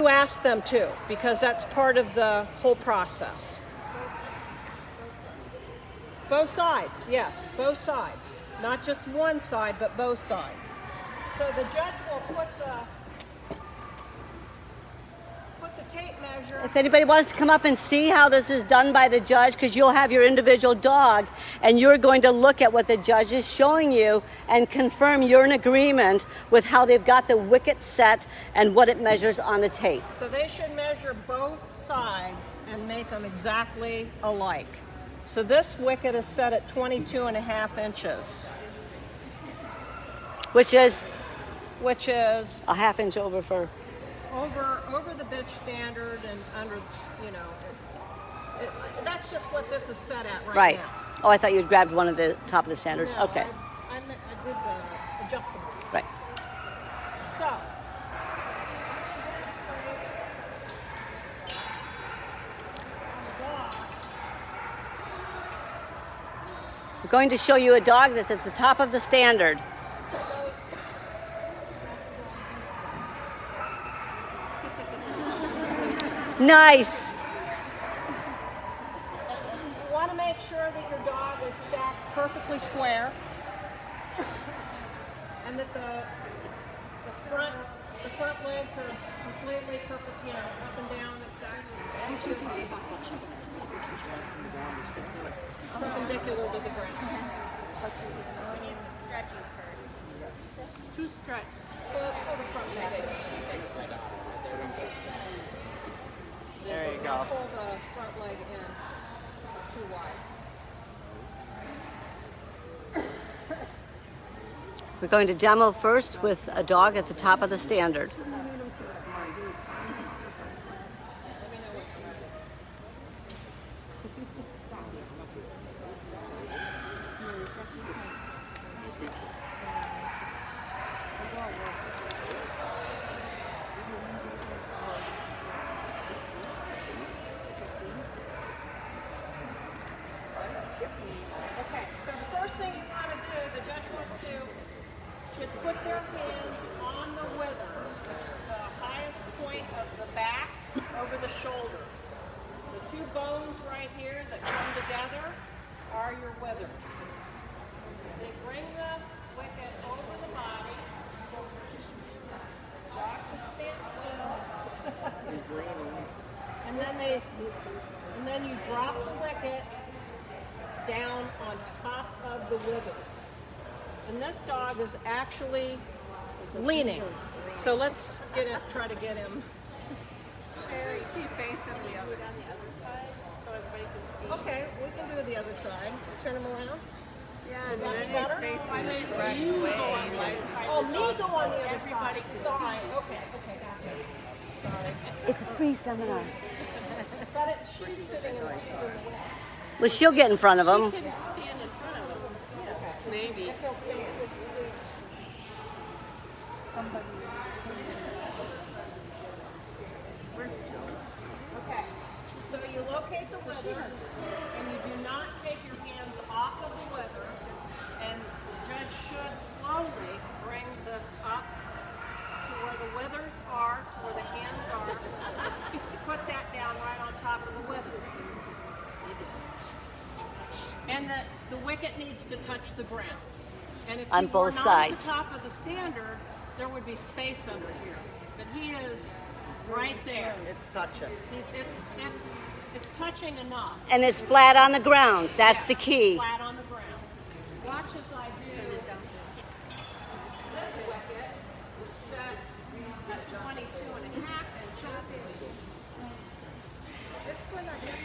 to ask them too, because that's part of the whole process. Both sides, yes, both sides. Not just one side, but both sides. So the judge will put the tape measure. If anybody wants to come up and see how this is done by the judge, because you'll have your individual dog and you're going to look at what the judge is showing you and confirm you're in agreement with how they've got the wicket set and what it measures on the tape. So they should measure both sides and make them exactly alike. So this wicket is set at 22.5 inches. Which is a half inch over for... Over the bitch standard and under, you know, that's just what this is set at right now. Oh, I thought you'd grabbed one of the top of the standards. No, okay. I did the adjustable. Right. So. I'm going to show you a dog that's at the top of the standard. Nice. You want to make sure that your dog is stacked perfectly square, and that the front legs are completely perfect, you know, up and down exactly perpendicular to the ground. Stretching first. Too stretched. Pull the front leg. There you go. Pull the front leg in too wide. We're going to demo first with a dog at the top of the standard. Okay, so the first thing you want to do, the judge wants to, should put their hands on the withers, which is the highest point of the back over the shoulders. The two bones right here that come together are your withers. They bring the wicket over the body. Dog should stand still. and then you drop the wicket down on top of the withers. And this dog is actually leaning. So let's try to get him. Sherry, she facing the other side so everybody can see. Okay, we can do the other side. Turn him around. Yeah, and then he's facing the correct way. Oh, me go on the other side. Sorry. Okay, gotcha. Sorry. It's a free seminar. But she's sitting in the way. Well, she'll get in front of him. Stand in front of us. Yeah. Maybe. Where's Joe? Okay, so you locate the withers, and you do not take your hands off of the withers, and the judge should slowly bring this up to where the withers are, to where the hands are. Put that down right on top of the withers. And the wicket needs to touch the ground. And if On you both were not sides. at the top of the standard, there would be space under here. But he is right there. It's touching. It's touching enough. And it's flat on the ground. That's the key. Flat on the ground. Watch as I do this wicket, set at 22.5 inches. This one I guess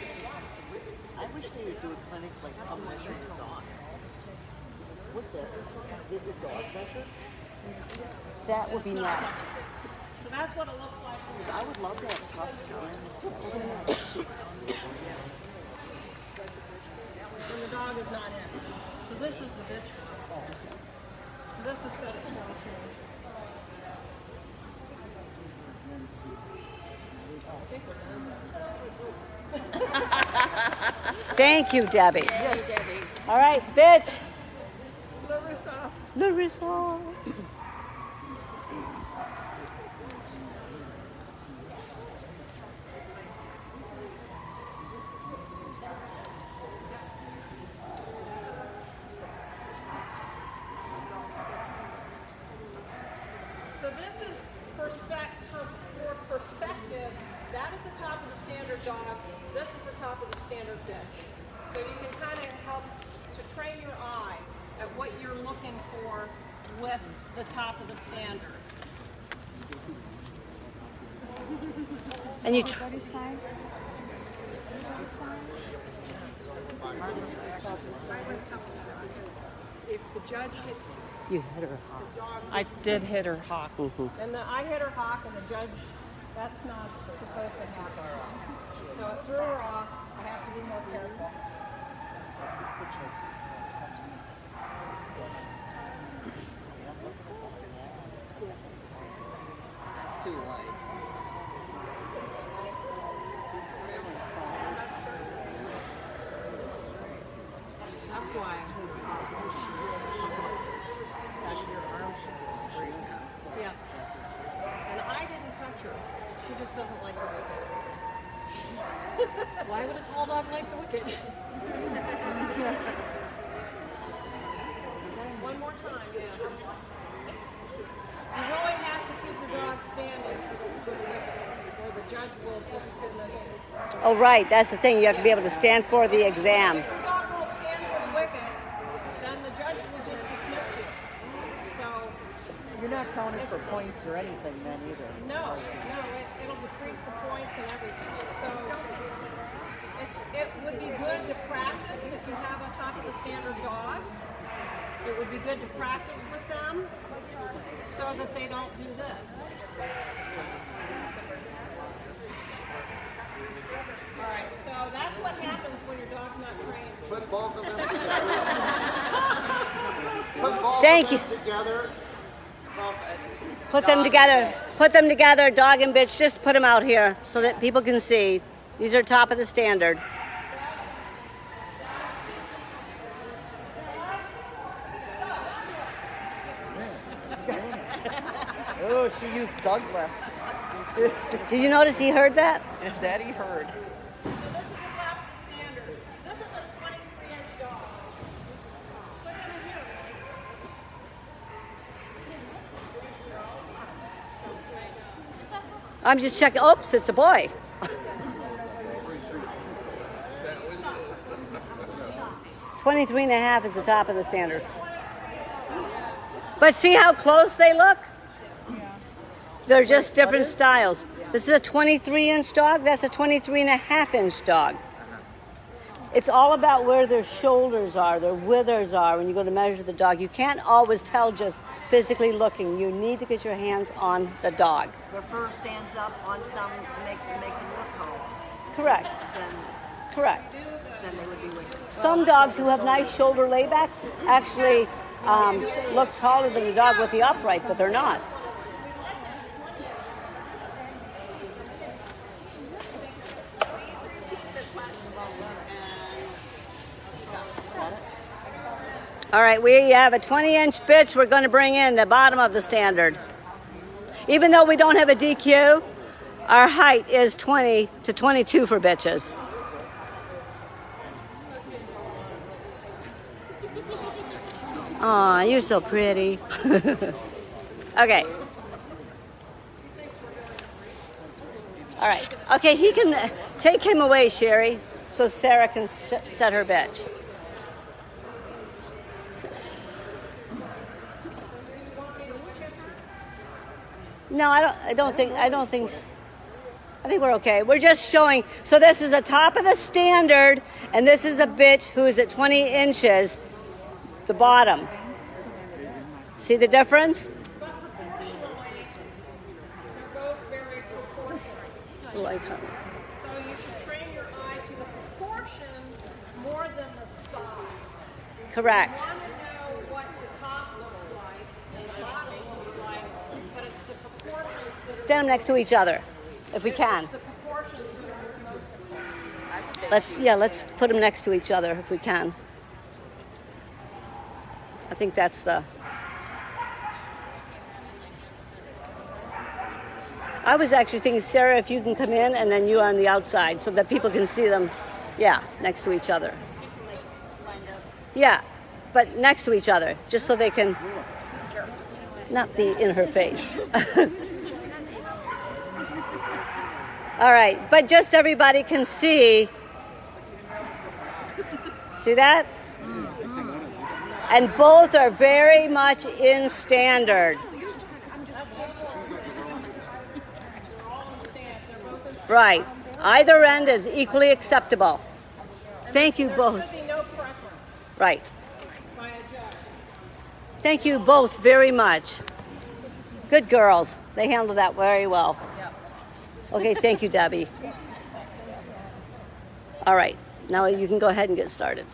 I wish they would do a clinic like come measure your dog. What's that? Get your dog measured? That would be nice. So that's what it looks like. I would love to have tusk When the dog is not in. So this is the bitch one. So this is set at 22. Thank you, Debbie. Yes, Debbie. All right, bitch. Larissa. Larissa. So this is for perspective. That is the top of the standard dog. This is the top of the standard bitch. So you can kind of help to train your eye at what you're looking for with the top of the standard. And you. What is side? If the judge hits You hit her. the dog, I did hit her hawk. and I hit her hawk, and the judge, that's not supposed to happen. So it threw her off. I have to be more careful. It's too light. That's why I hit her hawk. Your arm should go straight up. Yeah. And I didn't touch her. She just doesn't like the wicket. Why would a tall dog like the wicket? One more time, yeah. You really have to keep your dog standing for the wicket, or the judge will just dismiss you. Oh, right. That's the thing. You have to be able to stand for the exam. If your dog won't stand for the wicket, then the judge will just dismiss you. So, You're not counting for points or anything then either. no, it'll decrease the points and everything. So, it would be good to practice if you have a top of the standard dog. It would be good to practice with them so that they don't do this. All right, so that's what happens when your dog's not trained. Put both of them together. Put both Thank of you. them together. Put them together. Put them together, dog and bitch. Just put them out here so that people can see. These are top of the standard. Oh, she used Douglas. Did you notice he heard that? If Daddy heard. So this is the top of the standard. This is a 23-inch dog. Put him in here. I'm just checking. Oops, it's a boy. 23 and a half is the top of the standard. But see how close they look? They're just different styles. This is a 23-inch dog. That's a 23 and a half-inch dog. It's all about where their shoulders are, their withers are when you go to measure the dog. You can't always tell just physically looking. You need to get your hands on the dog. The fur stands up on some, makes them look tall. Correct. Then, Correct. then they would be wicked. Some dogs who have nice shoulder layback actually look taller than the dog with the upright, but they're not. All right, we have a 20-inch bitch we're going to bring in the bottom of the standard. Even though we don't have a DQ, our height is 20 to 22 for bitches. Aw, you're so pretty. Okay. All right. Okay, he can take him away, Sherry, so Sarah can set her bitch. No, I don't think. I think we're okay. We're just showing. So this is the top of the standard, and this is a bitch who is at 20 inches. The bottom. See the difference? But proportionally, they're both very proportional. Oh, I can't. So you should train your eye to the proportions more than the size. Correct. You want to know what the top looks like and the bottom looks like, but it's the proportions that are, Stand them next to each other, if we can. it's the proportions that are most important. Let's put them next to each other if we can. I think that's the. I was actually thinking, Sarah, if you can come in and then you on the outside so that people can see them, next to each other. Yeah, but next to each other, just so they can. not be in her face. All right, but just everybody can see. See that? And both are very much in standard. Right. Either end is equally acceptable. Thank you both. Right. Thank you both very much. Good girls. They handled that very well. Okay, thank you, Debbie. All right, now you can go ahead and get started.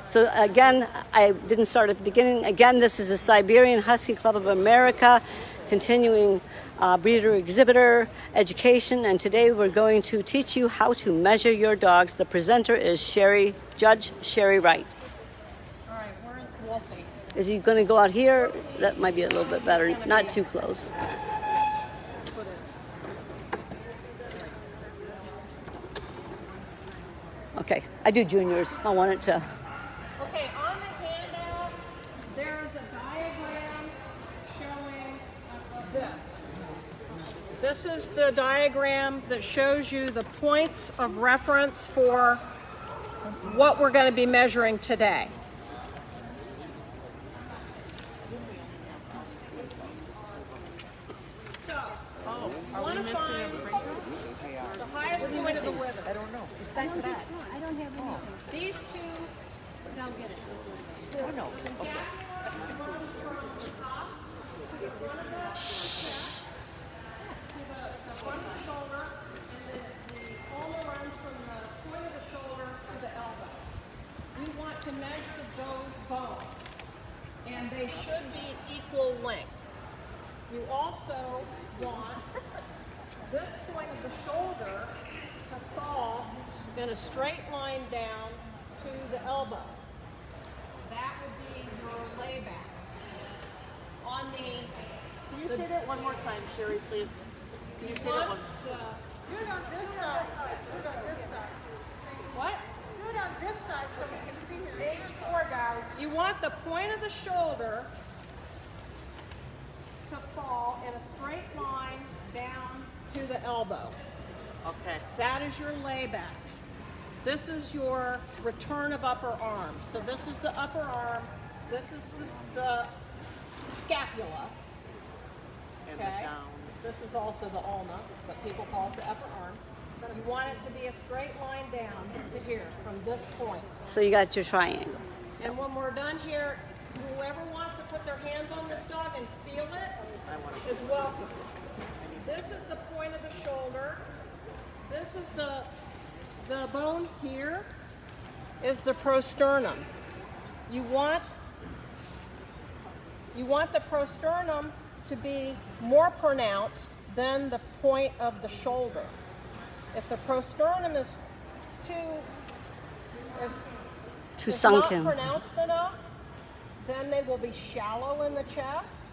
So again, I didn't start at the beginning. Again, this is the Siberian Husky Club of America, continuing breeder exhibitor education, and today we're going to teach you how to measure your dogs. The presenter is Judge Sherry Wright. All right, where is Wolfie? Is he going to go out here? That might be a little bit better, not too close. Okay, I do juniors. I want it to. Okay, on the handout, there's a diagram showing this. This is the diagram that shows you the points of reference for what we're going to be measuring today. So, you want to find the highest point of the wither. I don't know. I don't have any. These two. But I'll get it. Oh, no. Okay. To measure those bones, and they should be equal length. You also want this point of the shoulder to fall in a straight line down to the elbow. That would be your layback. On the Can you say that one more time, Sherry, please? Can you say that one? do it on this side. Do it on this side. What? Do it on this side so we can see your age 4, guys. You want the point of the shoulder to fall in a straight line down to the elbow. Okay. That is your layback. This is your return of upper arm. So this is the upper arm. This is the scapula. And Okay. the down. This is also the ulna, but people call it the upper arm. You want it to be a straight line down to here from this point. So you got your triangle. And when we're done here, whoever wants to put their hands on this dog and feel it is welcome. This is the point of the shoulder. This is the bone here is the prosternum. You want the prosternum to be more pronounced than the point of the shoulder. If the prosternum is sunken, not pronounced enough, then they will be shallow in the chest,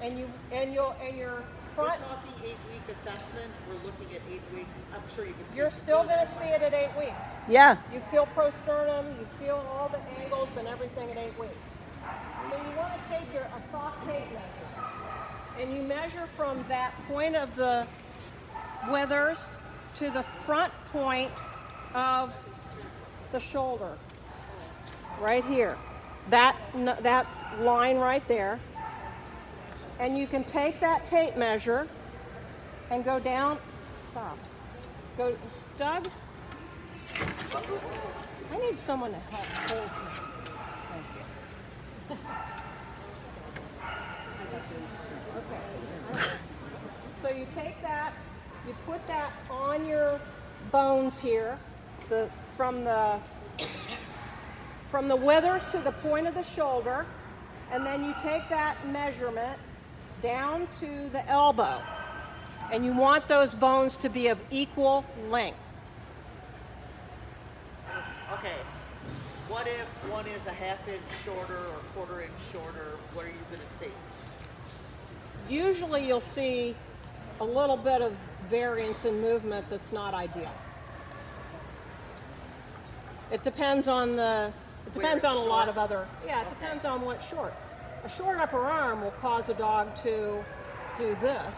and your We're front. talking 8-week assessment. We're looking at 8 weeks. I'm sure you can see. You're still going to see it at 8 weeks. yeah. You feel prosternum, you feel all the angles and everything at 8 weeks. So you want to take a soft tape measure, and you measure from that point of the withers to the front point of the shoulder, right here. That line right there. And you can take that tape measure and go down. Stop. Go, Doug. I need someone to help hold me. Thank you. Okay. So you take that, you put that on your bones here, from the withers to the point of the shoulder, and then you take that measurement down to the elbow, and you want those bones to be of equal length. Okay. What if one is a half-inch shorter or quarter-inch shorter? What are you going to see? Usually you'll see a little bit of variance in movement that's not ideal. It depends on a lot of other, it depends on what's short. A short upper arm will cause a dog to do this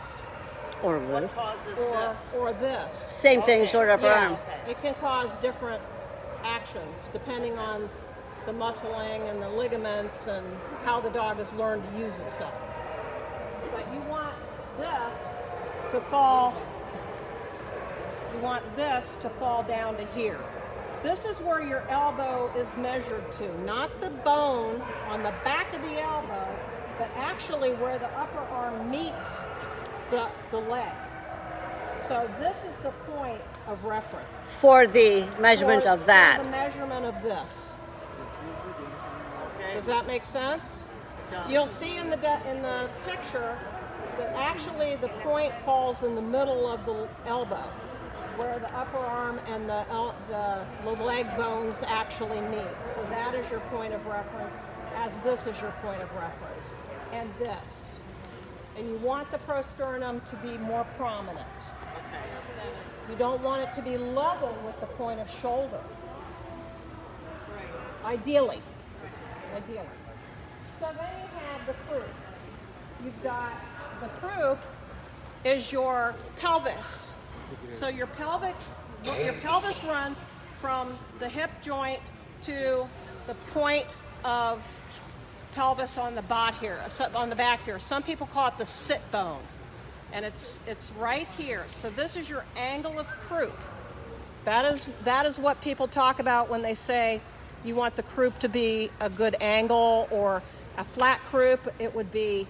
Or What this. causes or, this? or this. Same thing, Okay. short upper Yeah, arm. Okay. it can cause different actions depending on the muscling and the ligaments and how the dog has learned to use itself. But you want this to fall. You want this to fall down to here. This is where your elbow is measured to, not the bone on the back of the elbow, but actually where the upper arm meets the leg. So this is the point of reference. For the measurement For- of that. For the measurement of this. Okay. Does that make sense? You'll see in the picture that actually the point falls in the middle of the elbow, where the upper arm and the leg bones actually meet. So that is your point of reference, as this is your point of reference, and this. And you want the prosternum to be more prominent. You don't want it to be level with the point of shoulder. Ideally. So then you have the croup. You've got the croup is your pelvis. So your pelvis runs from the hip joint to the point of pelvis on the back here. Some people call it the sit bone, and it's right here. So this is your angle of croup. That is what people talk about when they say you want the croup to be a good angle, or a flat croup. It would be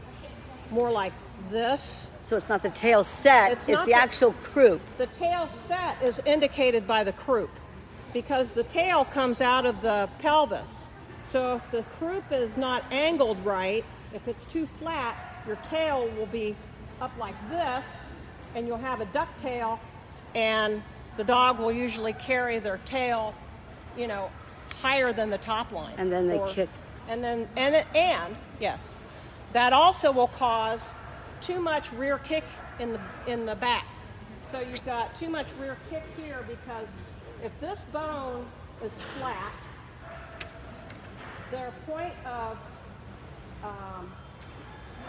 more like this. So it's not the tail set, It's it's not the the- actual croup. The tail set is indicated by the croup because the tail comes out of the pelvis. So if the croup is not angled right, if it's too flat, your tail will be up like this, and you'll have a duck tail, and the dog will usually carry their tail, higher than the top line. And then they kick. And yes, that also will cause too much rear kick in the back. So you've got too much rear kick here, because if this bone is flat, their point of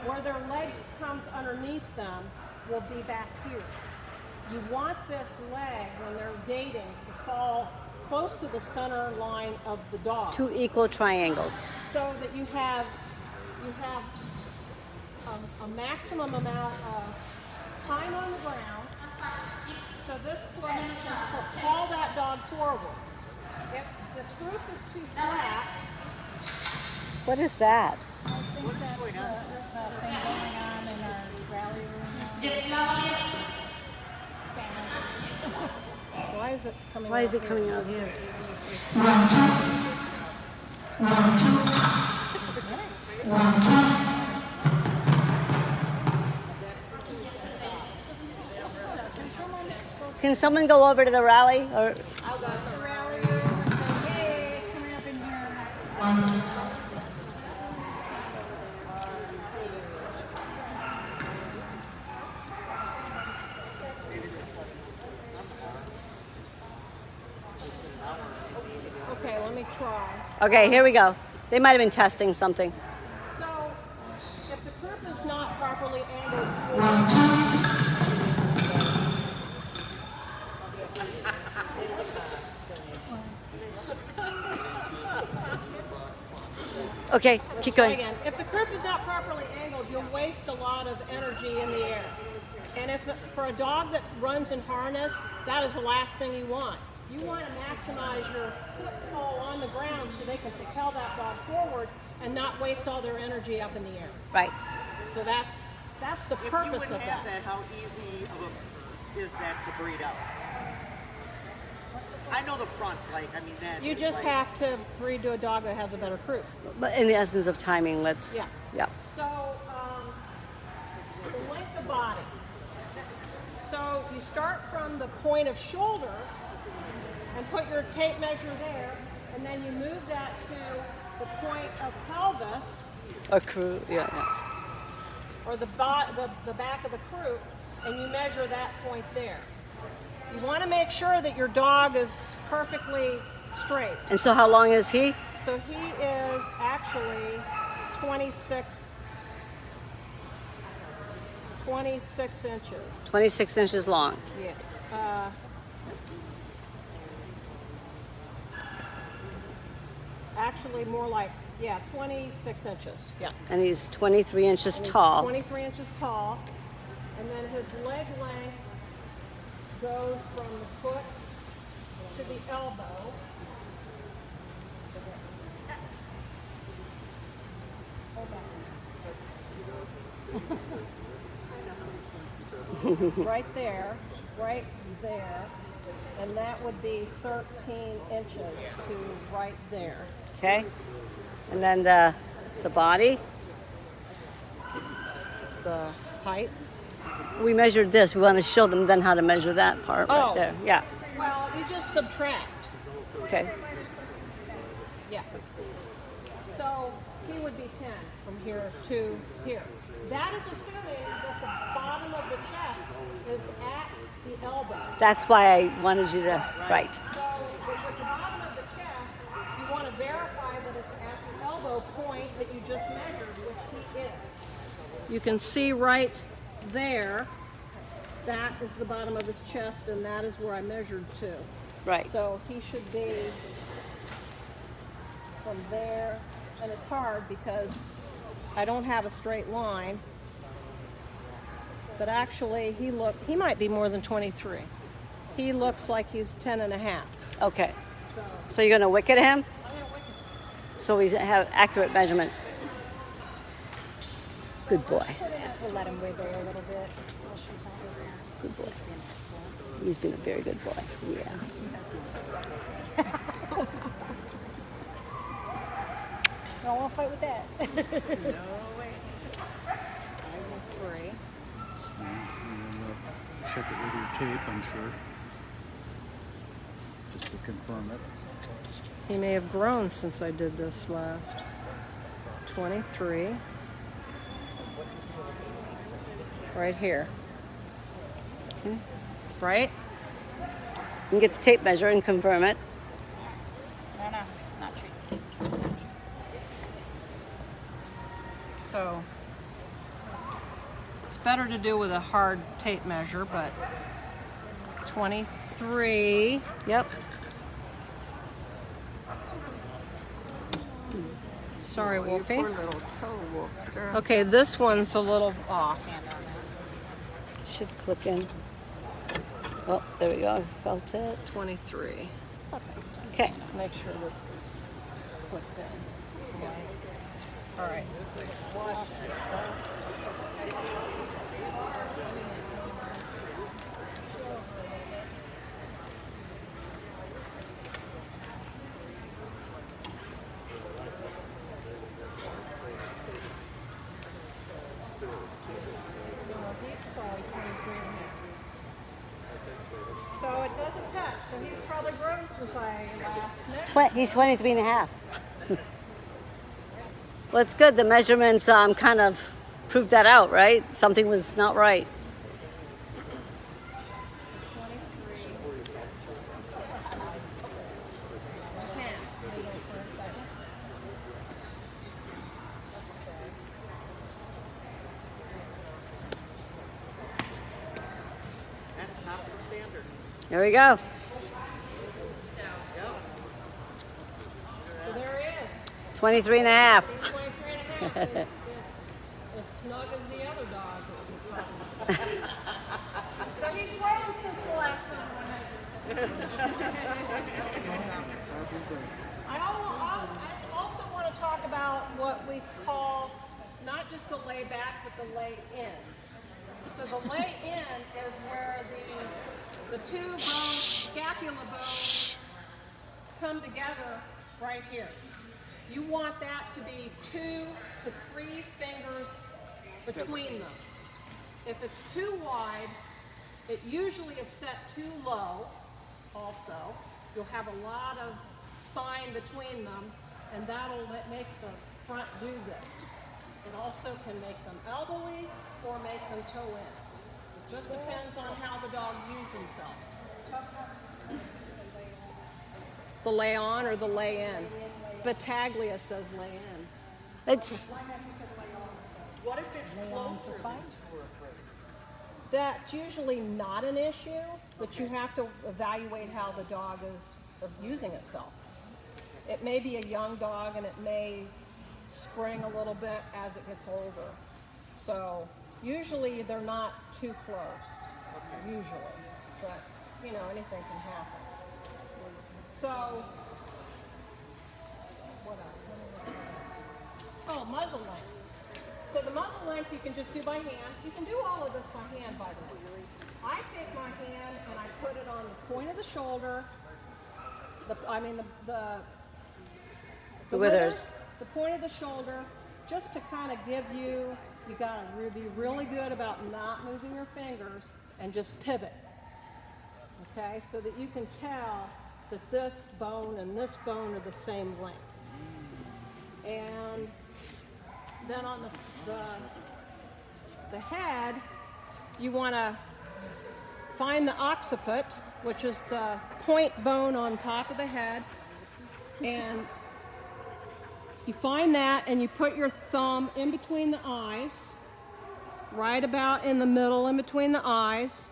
where their leg comes underneath them will be back here. You want this leg, when they're gating, to fall close to the center line of the dog, Two equal triangles. so that you have a maximum amount of time on the ground. So this will call that dog forward. If the croup is too flat, What is that? why is it coming? Why is out it here? coming out here? Can someone go over to the rally? Or I'll go to the rally room and say, hey, it's coming up in here. Okay, let me try. okay, here we go. They might have been testing something. So, if the croup is not properly angled, Okay, keep try going. again. If the croup is not properly angled, you'll waste a lot of energy in the air. And for a dog that runs in harness, that is the last thing you want. You want to maximize your foot pole on the ground so they can propel that dog forward and not waste all their energy up in the air. Right. So that's the If you purpose wouldn't of have that. that, how easy is that to breed out? I know the front, that. You is just have to breed to a dog that has a better croup. But in the essence of timing, let's. Yeah. Yeah. So, the length of body. So you start from the point of shoulder and put your tape measure there, and then you move that to the point of pelvis, Or crew. Yeah. or the back of the croup, and you measure that point there. You want to make sure that your dog is perfectly straight. And so, how long is he? So he is actually 26 inches. 26 inches long. Yeah. Actually, more like, yeah, 26 inches. Yeah. And he's 23 inches tall. 23 inches tall. And then his leg length goes from the foot to the elbow. Right there, and that would be 13 inches to right there. Okay. And then the body. The height. We measured this. We want to show them then how to measure that part right there. Yeah. Well, you just subtract. Okay. Yeah. So he would be 10 from here to here. That is assuming that the bottom of the chest is at the elbow. That's why I wanted you to write. So with the bottom of the chest, you want to verify that it's at the elbow point that you just measured, which he is. You can see right there, that is the bottom of his chest, and that is where I measured to. Right. So he should be from there, and it's hard because I don't have a straight line, but actually he might be more than 23. He looks like he's 10 and a half. Okay. So you're going to wicket him? So we have accurate measurements. Good boy. We'll let him wiggle a little bit. Good boy. He's been a very good boy. Yeah. I don't want to fight with that. No way. Three. Check it with your tape, I'm sure. Just to confirm it. He may have grown since I did this last. 23. Right here. Right? You can get the tape measure and confirm it. No, not true. So it's better to do with a hard tape measure, but 23. Yep. Sorry, Wolfie. Poor little toe, Wolfster. Okay, this one's a little off. Should click in. Oh, there we go. I felt it. 23. Okay. Make sure this is clicked in. Yeah. All right. So it doesn't touch. So he's probably grown since I last met. He's 23 and a half. Well, it's good. The measurements kind of proved that out, right? Something was not right. That's not the standard. There we go. So there he is. 23 and a half. He's 23 and a half. It's as snug as the other dog. So he's grown since the last time I also want to talk about what we call not just the lay back, but the lay in. So the lay in is where the two bones, scapula bones, come together right here. You want that to be 2 to 3 fingers between them. If it's too wide, it usually is set too low also. You'll have a lot of spine between them, and that'll make the front do this. It also can make them elbowy or make them toe in. It just depends on how the dogs use themselves. The lay on or the lay in. Battaglia says lay in. It's What if it's closer? That's usually not an issue, but you have to evaluate how the dog is abusing itself. It may be a young dog and it may spring a little bit as it gets older. So usually they're not too close, usually, but you know, anything can happen. So, what else? Oh, muzzle length. So the muzzle length you can just do by hand. You can do all of this by hand, by the way. I take my hand and I put it on the point of the shoulder, the withers. the point of the shoulder, just to kind of give you, you gotta be really good about not moving your fingers and just pivot. Okay, so that you can tell that this bone and this bone are the same length. And then on the head, you want to find the occiput, which is the point bone on top of the head, and you find that and you put your thumb in between the eyes, right about in the middle in between the eyes,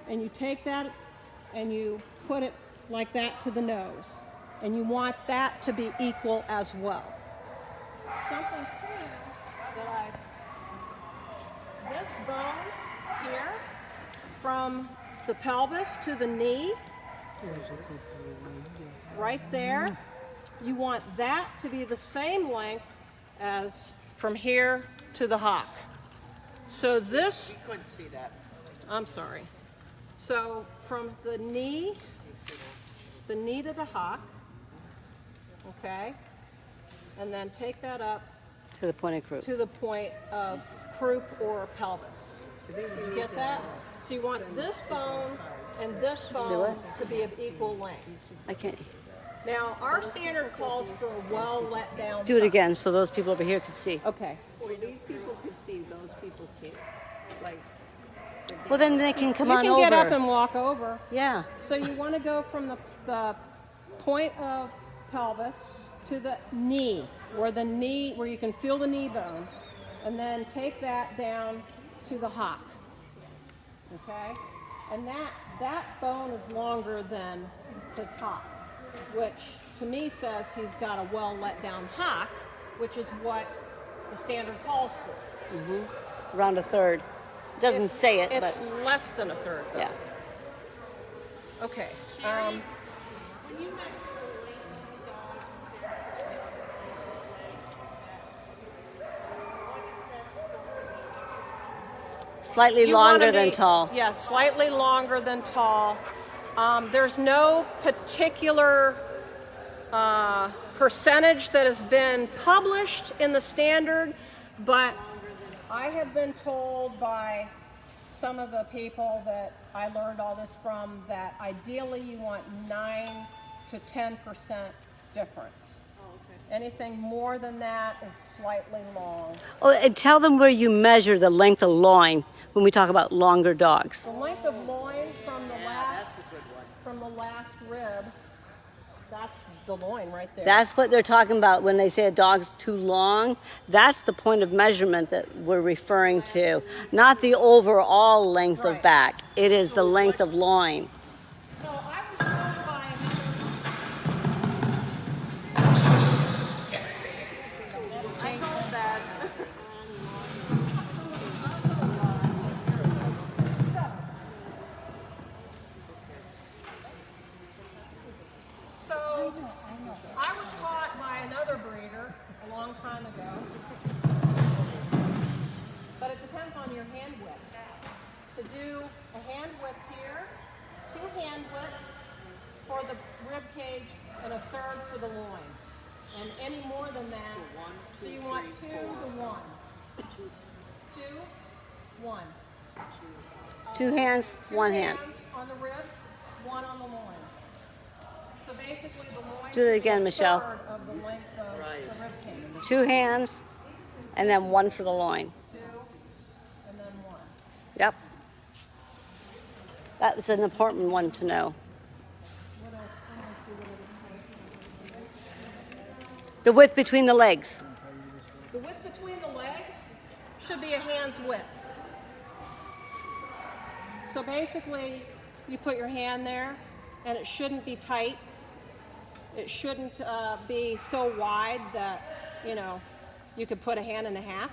and you take that and you put it like that to the nose, and you want that to be equal as well. Something too that this bone here from the pelvis to the knee, right there, you want that to be the same length as from here to the hock. So this, We couldn't see that. I'm sorry. So from the knee to the hock, okay, and then take that up to the point of croup. to the point of croup or pelvis. You get that? So you want this bone and this bone to be of equal length. I can't Now, our standard calls for a well let down. do it again so those people over here could see. Okay. Well, these people could see, those people can't. Like, Well, then they can come You on can over. get up and walk over. Yeah. So you want to go from the point of pelvis to the knee, where you can feel the knee bone, and then take that down to the hock. Okay? And that bone is longer than his hock, which to me says he's got a well let down hock, which is what the standard calls for. Around a third. Doesn't say it, It's but less than a third, though. yeah. Okay. Slightly You wanna longer than be- tall. Yeah, slightly longer than tall. There's no particular percentage that has been published in the standard, but I have been told by some of the people that I learned all this from that ideally you want 9 to 10% difference. Anything more than that is slightly long. Oh, and tell them where you measure the length of loin when we talk about longer dogs. The length of loin from the that's a good one. from the last rib, that's the loin right there. That's what they're talking about when they say a dog's too long. That's the point of measurement that we're referring to, not the overall length of Right. back. It is the length of loin. So I was told by So I was taught by another breeder a long time ago, but it depends on your hand width. To do a hand width here, 2 hand widths for the rib cage and a third for the loin. And any more than that, so you want 2 to 1. 2, 1. 2 hands, 1 hand. Hands on the ribs, 1 on the loin. So basically the loin Do it should be again, a Michelle. third of the length of the rib cage. 2 hands, and then 1 for the loin. 2, and then 1. Yep. That's an important one to know. What else? I want to see what it is. The width between the legs. The should be a hand's width. So basically, you put your hand there, and it shouldn't be tight. It shouldn't be so wide that, you know, you could put a hand and a half.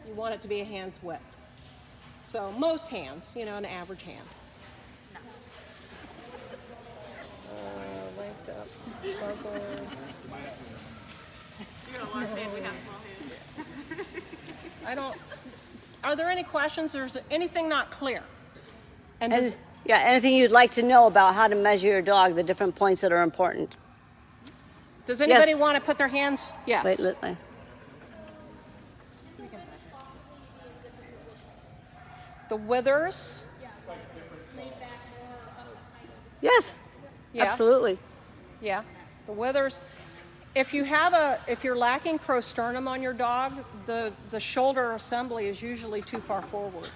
You want it to be a hand's width. So most hands, you know, an average hand. Linked up, puzzle. You're a large hand, we have small hands. I don't, are there any questions? There's anything not clear? And And, yeah, anything you'd like to know about how to measure your dog, the different points that are important. does anybody Yes. want to put their hands? Yes. Wait. The withers. Yes, Yeah. absolutely. Yeah, the withers. If you're lacking prosternum on your dog, the shoulder assembly is usually too far forward.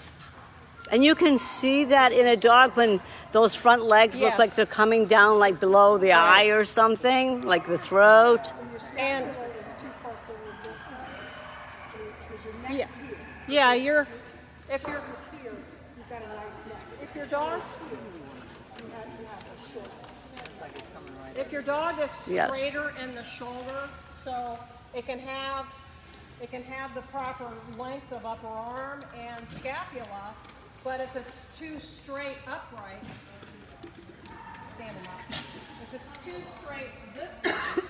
And you can see that in a dog when those front legs look Yes. like they're coming down like below the eye or something, like the throat. And Is too far forward this way. Because your neck yeah, is here. yeah, if your Is here, you've got a nice neck. if your dog You have a short. if your dog is Yes. straighter in the shoulder, so it can have the proper length of upper arm and scapula, but if it's too straight upright, stand them up. If it's too straight this way,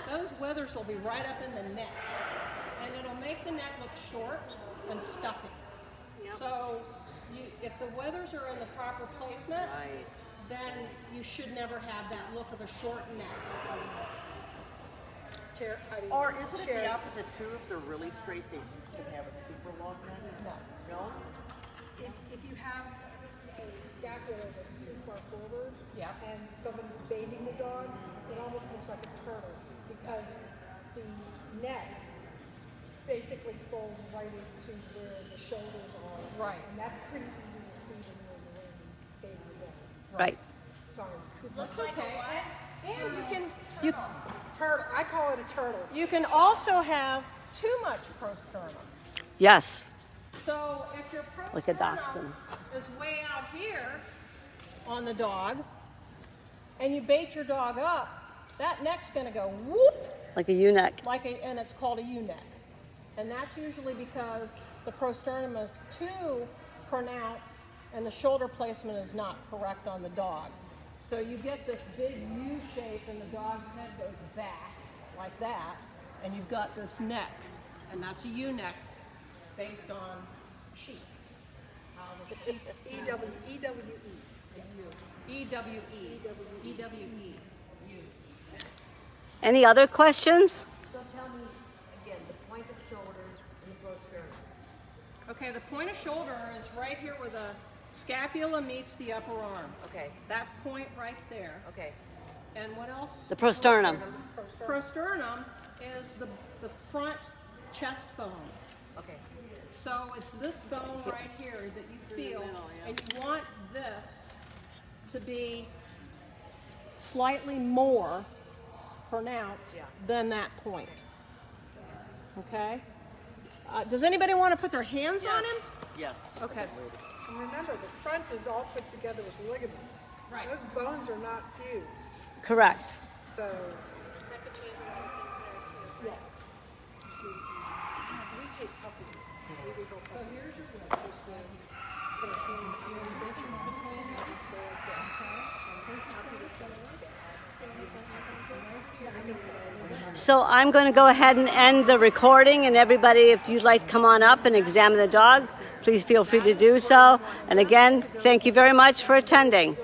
those withers will be right up in the neck, and it'll make the neck look short and stuffy. So if the withers are in the proper placement, Right. then you should never have that look of a short neck. Or isn't it the opposite too? If they're really straight, they can have a super long neck? No. No? If you have a scapula that's too far forward, Yeah. and someone's baiting the dog, it almost looks like a turtle because the neck basically folds right into where the shoulders are. Right. And that's pretty easy to see when you're in the ring baiting the dog. Right. Sorry. Looks like a what? And Turtle. I call it a turtle. you can also have too much prosternum. Yes. So if your Like a prosternum dachshund. is way out here on the dog, and you bait your dog up, that neck's going to go whoop, Like a U-neck. and it's called a U-neck. And that's usually because the prosternum is too pronounced and the shoulder placement is not correct on the dog. So you get this big U shape and the dog's head goes back like that, and you've got this neck, and that's a U-neck based on sheep. How the sheep E-W-E. E-W-E. E-W-E. U. Any other questions? So tell me again, the point of shoulders and the prosternum. Okay, the point of shoulder is right here where the scapula meets the upper arm. Okay. That point right there. Okay. And what else? The prosternum. Prosternum is the front chest bone. Okay. So it's this bone right here that you feel, and you want this to be slightly more pronounced than that point. Okay? Does anybody want to put their hands on him? Yes. Okay. And remember, the front is all put together with ligaments. Right. Those bones are not fused. Correct. So. Yes. We take puppies. We would go puppies. So here's your put a hand in this between and just go like this. Here's your puppy that's gonna like it. So I'm going to go ahead and end the recording, and everybody, if you'd like to come on up and examine the dog, please feel free to do so. And again, thank you very much for attending.